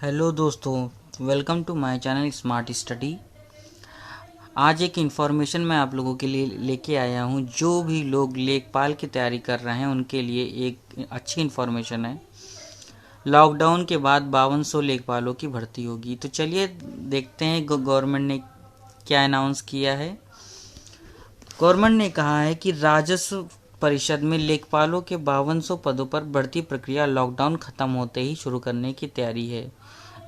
Hello दोस्तों, welcome to my channel smart study. आज एक इन्फॉर्मेशन मैं आप लोगों के लिए लेके आया हूँ। जो भी लोग लेखपाल की तैयारी कर रहे हैं उनके लिए एक अच्छी इन्फॉर्मेशन है। लॉकडाउन के बाद 5200 लेखपालों की भर्ती होगी। तो चलिए देखते हैं गवर्नमेंट ने क्या अनाउंस किया है। गवर्नमेंट ने कहा है कि राजस्व परिषद में लेखपालों के 5200 पदों पर भर्ती प्रक्रिया लॉकडाउन खत्म होते ही शुरू करने की तैयारी है।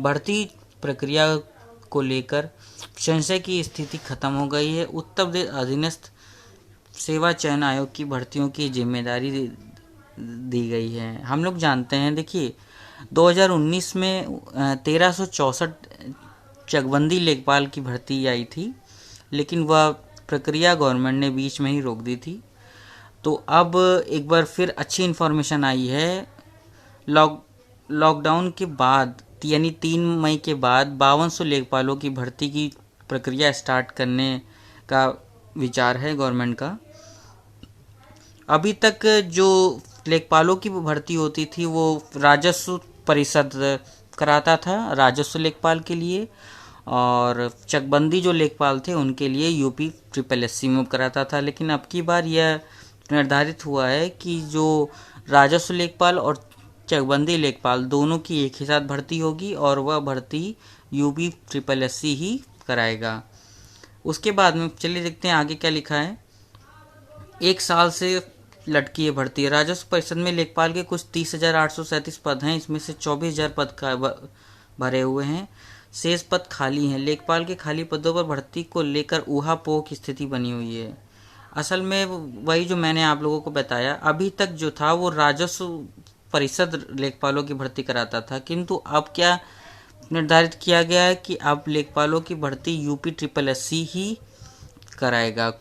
भर्ती प्रक्रिया को लेकर संशय की स्थिति खत्म हो गई है। उत्तर प्रदेश अधीनस्थ सेवा चयन आयोग की भर्तियों की जिम्मेदारी दी गई है। हम लोग जानते हैं, देखिए 2019 में 1364 चकबंदी लेखपाल की भर्ती आई थी, लेकिन वह प्रक्रिया गवर्नमेंट ने बीच में ही रोक दी थी। तो अब एक बार फिर अच्छी इन्फॉर्मेशन आई है। लॉकडाउन के बाद यानी 3 मई के बाद 5200 लेखपालों की भर्ती की प्रक्रिया स्टार्ट करने का विचार है गवर्नमेंट का। अभी तक जो लेखपालों की भर्ती होती थी वो राजस्व परिषद कराता था राजस्व लेखपाल के लिए, और चकबंदी जो लेखपाल थे उनके लिए यूपी SSS में कराता था। लेकिन अब की बार यह निर्धारित हुआ है कि जो राजस्व लेखपाल और चकबंदी लेखपाल दोनों की एक ही साथ भर्ती होगी और वह भर्ती यूपी SSS ही कराएगा। उसके बाद में चलिए देखते हैं आगे क्या लिखा है। 1 साल से लटकी है भर्ती। राजस्व परिषद में लेखपाल के कुछ 30,837 पद हैं। इसमें से 24,000 पद भरे हुए हैं, शेष पद खाली हैं। लेखपाल के खाली पदों पर भर्ती को लेकर ऊहापोह की स्थिति बनी हुई है। असल में वही जो मैंने आप लोगों को बताया, अभी तक जो था वो राजस्व परिषद लेखपालों की भर्ती कराता था, किंतु अब क्या निर्धारित किया गया है कि अब लेखपालों की भर्ती यूपी SSS ही कराएगा।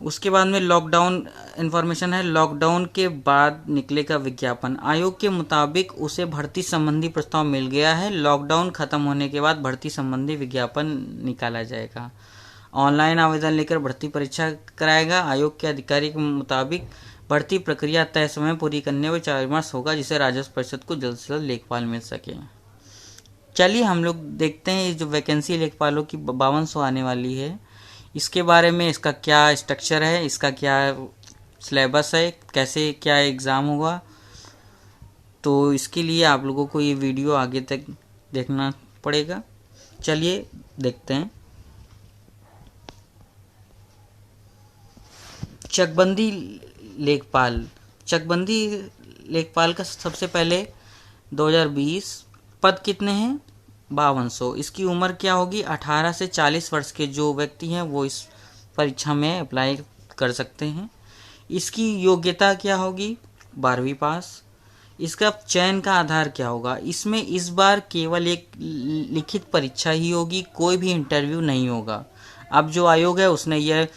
उसके बाद में लॉकडाउन इन्फॉर्मेशन है। लॉकडाउन के बाद निकलेगा विज्ञापन। आयोग के मुताबिक उसे भर्ती संबंधी प्रस्ताव मिल गया है। लॉकडाउन खत्म होने के बाद भर्ती संबंधी विज्ञापन निकाला जाएगा। ऑनलाइन आवेदन लेकर भर्ती परीक्षा कराएगा। आयोग के अधिकारी के मुताबिक भर्ती प्रक्रिया तय समय पूरी करने में विचार विमर्श होगा, जिससे राजस्व परिषद को जल्द से जल्द लेखपाल मिल सके। चलिए हम लोग देखते हैं जो वैकेंसी लेखपालों की 5200 आने वाली है, इसके बारे में। इसका क्या स्ट्रक्चर है, इसका क्या सिलेबस है, कैसे क्या एग्ज़ाम होगा, तो इसके लिए आप लोगों को ये वीडियो आगे तक देखना पड़ेगा। चलिए देखते हैं। चकबंदी लेखपाल। चकबंदी लेखपाल का सबसे पहले 2020 पद कितने हैं? 5200। इसकी उम्र क्या होगी? 18 से 40 वर्ष के जो व्यक्ति हैं वो इस परीक्षा में अप्लाई कर सकते हैं। इसकी योग्यता क्या होगी? 12वीं पास। इसका चयन का आधार क्या होगा? इसमें इस बार केवल एक लिखित परीक्षा ही होगी, कोई भी इंटरव्यू नहीं होगा। अब जो आयोग है उसने यह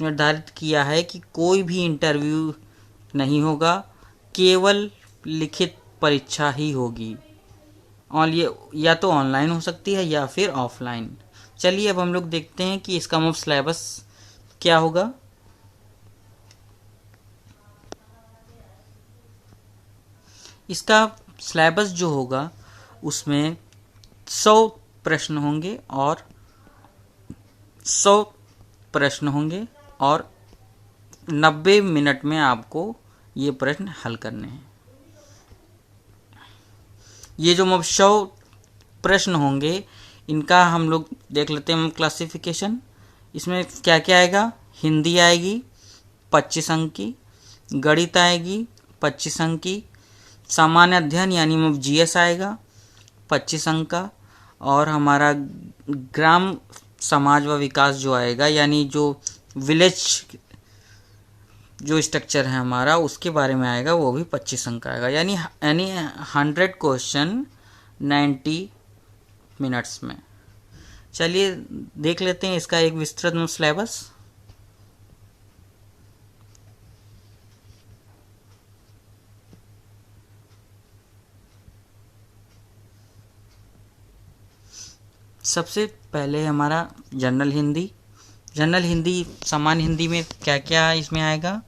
निर्धारित किया है कि कोई भी इंटरव्यू नहीं होगा, केवल लिखित परीक्षा ही होगी। और ये या तो ऑनलाइन हो सकती है या फिर ऑफलाइन। चलिए अब हम लोग देखते हैं कि इसका मुफ्त सिलेबस क्या होगा। इसका सिलेबस जो होगा उसमें 100 प्रश्न होंगे और 90 मिनट में आपको ये प्रश्न हल करने हैं। ये जो 100 प्रश्न होंगे इनका हम लोग देख लेते हैं क्लासिफिकेशन। इसमें क्या क्या आएगा? हिंदी आएगी 25 अंक की, गणित आएगी 25 अंक की, सामान्य अध्ययन यानी GS आएगा 25 अंक का, और हमारा ग्राम समाज व विकास जो आएगा यानी जो विलेज जो स्ट्रक्चर है हमारा उसके बारे में आएगा, वो भी 25 अंक का आएगा। यानी 100 क्वेश्चन 90 मिनट्स में। चलिए देख लेते हैं इसका एक विस्तृत सिलेबस। सबसे पहले हमारा जनरल हिंदी सामान्य हिंदी में क्या क्या इसमें आएगा?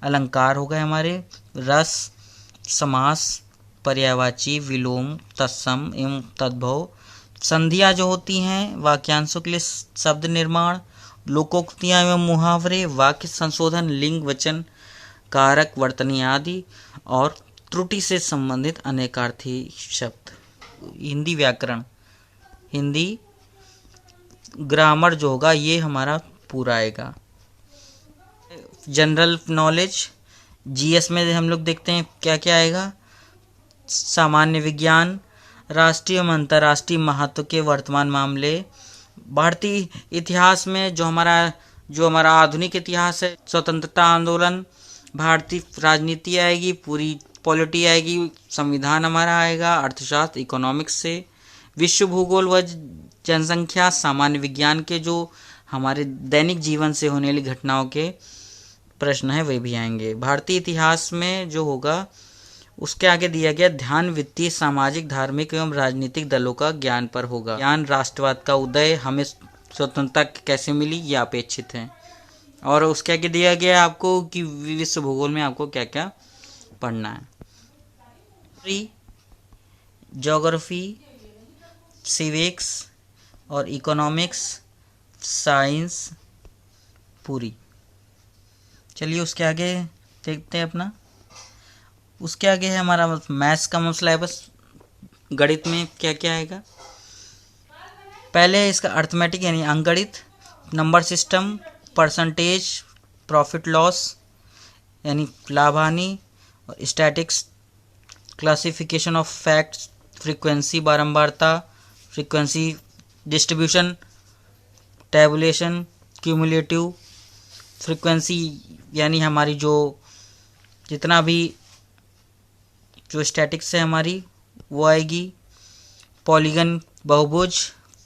अलंकार हो गए हमारे, रस, समास, पर्यायवाची, विलोम, तत्सम एवं तद्भव। संधियाँ जो होती हैं वाक्यांशों के लिए शब्द निर्माण, लोकोक्तियाँ एवं मुहावरे, वाक्य संशोधन, लिंग, वचन, कारक, वर्तनी आदि, और त्रुटि से संबंधित अनेकार्थी शब्द। हिंदी व्याकरण, हिंदी ग्रामर जो होगा ये हमारा पूरा आएगा। जनरल नॉलेज, जीएस में हम लोग देखते हैं क्या क्या आएगा। सामान्य विज्ञान, राष्ट्रीय एवं अंतर्राष्ट्रीय महत्व के वर्तमान मामले। भारतीय इतिहास में जो हमारा आधुनिक इतिहास है, स्वतंत्रता आंदोलन, भारतीय राजनीति आएगी, पूरी पॉलिटी आएगी, संविधान हमारा आएगा, अर्थशास्त्र इकोनॉमिक्स से, विश्व भूगोल व जनसंख्या, सामान्य विज्ञान के जो हमारे दैनिक जीवन से होने वाली घटनाओं के प्रश्न है वे भी आएंगे। भारतीय इतिहास में जो होगा उसके आगे दिया गया ध्यान वित्तीय, सामाजिक, धार्मिक एवं राजनीतिक दलों का ज्ञान पर होगा। ज्ञान, राष्ट्रवाद का उदय, हमें स्वतंत्रता कैसे मिली, ये अपेक्षित है। और उसके आगे दिया गया आपको कि विश्व भूगोल में आपको क्या क्या पढ़ना है। ज्योग्राफी, सिविक्स और इकोनॉमिक्स, साइंस पूरी। चलिए उसके आगे देखते हैं अपना। उसके आगे है हमारा मैथ्स का सिलेबस। गणित में क्या क्या आएगा। पहले इसका अर्थमेटिक यानी अंकगणित, number system, percentage, profit loss यानी लाभ हानि, और statics, classification of facts, frequency बारंबारता, frequency distribution, tabulation, cumulative, frequency यानी हमारी जो जितना भी जो स्टैटिक्स है हमारी वो आएगी, पॉलीगन बहुभुज,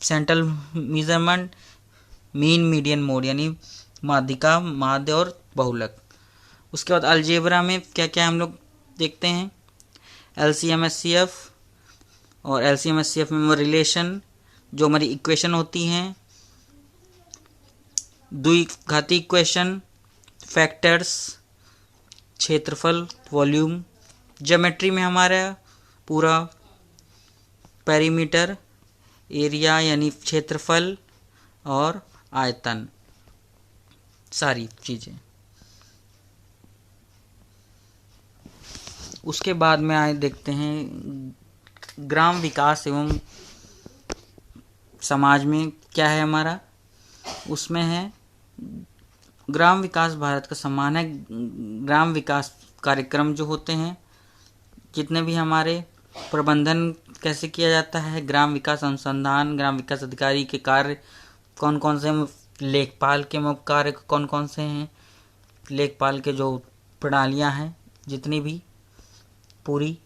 central measurement, mean, median, mode यानी माध्यिका, माध्य और बहुलक। उसके बाद अलजेब्रा में क्या क्या हम लोग देखते हैं, एलसीएम एचसीएफ, और एलसीएम एचसीएफ में रिलेशन जो हमारी इक्वेशन होती हैं, द्विघाती इक्वेशन, फैक्टर्स, क्षेत्रफल, वॉल्यूम। ज्योमेट्री में हमारा पूरा पेरीमीटर, एरिया यानी क्षेत्रफल और आयतन, सारी चीज़ें। उसके बाद में आए देखते हैं ग्राम विकास एवं समाज में क्या है हमारा। उसमें है ग्राम विकास भारत का सम्मान है। ग्राम विकास कार्यक्रम जो होते हैं, जितने भी हमारे प्रबंधन कैसे किया जाता है, ग्राम विकास अनुसंधान, ग्राम विकास अधिकारी के कार्य कौन कौन से, लेखपाल के मुख्य कार्य कौन कौन से हैं, लेखपाल के जो प्रणालियां हैं जितनी भी, पूरी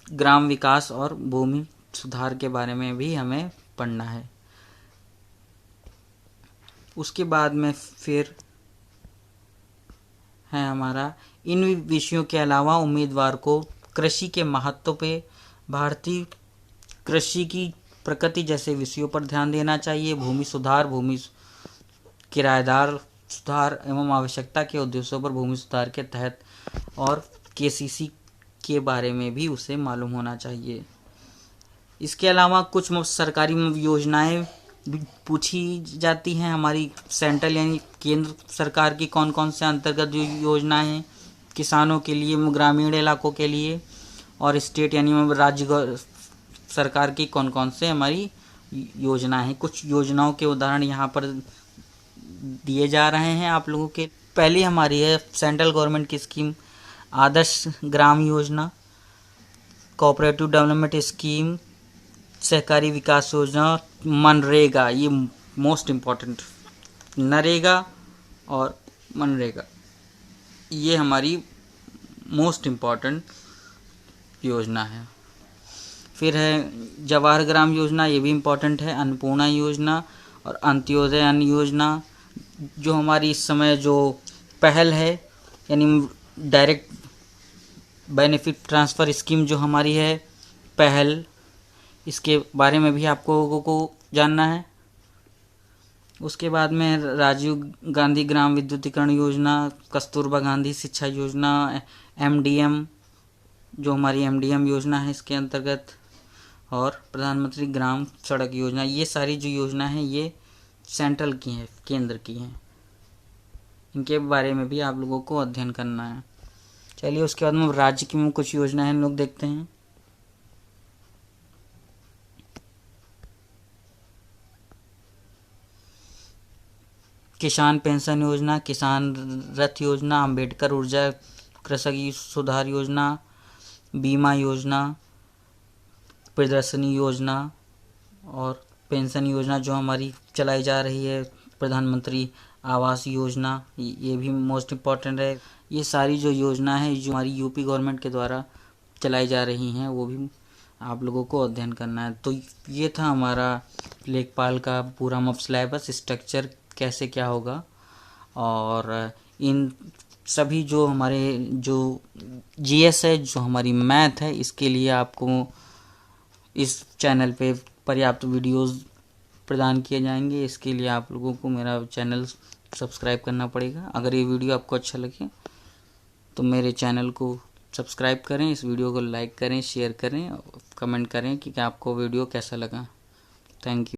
ग्राम विकास और भूमि सुधार के बारे में भी हमें पढ़ना है। उसके बाद में फिर है हमारा इन विषयों के अलावा उम्मीदवार को कृषि के महत्व पे, भारतीय कृषि की प्रकृति जैसे विषयों पर ध्यान देना चाहिए। भूमि सुधार, भूमि किराएदार सुधार एवं आवश्यकता के उद्देश्यों पर भूमि सुधार के तहत, और केसीसी के बारे में भी उसे मालूम होना चाहिए। इसके अलावा कुछ सरकारी योजनाएं पूछी जाती हैं हमारी, सेंट्रल यानी केंद्र सरकार की कौन कौन से अंतर्गत जो योजनाएं हैं किसानों के लिए, ग्रामीण इलाकों के लिए, और स्टेट यानी राज्य सरकार की कौन कौन से हमारी योजनाएं हैं। कुछ योजनाओं के उदाहरण यहाँ पर दिए जा रहे हैं आप लोगों के। पहली हमारी है सेंट्रल गवर्नमेंट की scheme Adarsh Gram Yojana, cooperative development scheme, सहकारी विकास योजना, मनरेगा, ये मोस्ट इम्पॉर्टेंट, नरेगा और मनरेगा ये हमारी मोस्ट इम्पॉर्टेंट योजना है। फिर है जवाहर ग्राम योजना, ये भी इम्पॉर्टेंट है। अन्नपूर्णा योजना और अंत्योदय अन्न योजना, जो हमारी इस समय जो पहल है यानी डायरेक्ट बेनिफिट ट्रांसफ़र स्कीम जो हमारी है पहल, इसके बारे में भी आपको लोगों को जानना है। उसके बाद में राजीव गांधी ग्राम विद्युतीकरण योजना, कस्तूरबा गांधी शिक्षा योजना, एमडीएम, जो हमारी एमडीएम योजना है इसके अंतर्गत, और प्रधानमंत्री ग्राम सड़क योजना, ये सारी जो योजना है ये सेंट्रल की हैं, केंद्र की हैं। इनके बारे में भी आप लोगों को अध्ययन करना है। चलिए उसके बाद में राज्य की में कुछ योजना है हम लोग देखते हैं। किसान पेंशन योजना, किसान रथ योजना, अंबेडकर ऊर्जा कृषक सुधार योजना, बीमा योजना, प्रदर्शनी योजना और पेंशन योजना जो हमारी चलाई जा रही है, प्रधानमंत्री आवास योजना, ये भी मोस्ट इम्पॉर्टेंट है। ये सारी जो योजना है जो हमारी यूपी गवर्नमेंट के द्वारा चलाई जा रही हैं वो भी आप लोगों को अध्ययन करना है। तो ये था हमारा लेखपाल का पूरा सिलेबस, स्ट्रक्चर कैसे क्या होगा। और इन सभी जो हमारे जो जीएस है, जो हमारी मैथ है, इसके लिए आपको इस चैनल पे पर्याप्त वीडियोस प्रदान किए जाएंगे। इसके लिए आप लोगों को मेरा चैनल सब्सक्राइब करना पड़ेगा। अगर ये वीडियो आपको अच्छा लगे तो मेरे चैनल को सब्सक्राइब करें, इस वीडियो को लाइक करें, शेयर करें, कमेंट करें कि आपको वीडियो कैसा लगा। Thank you.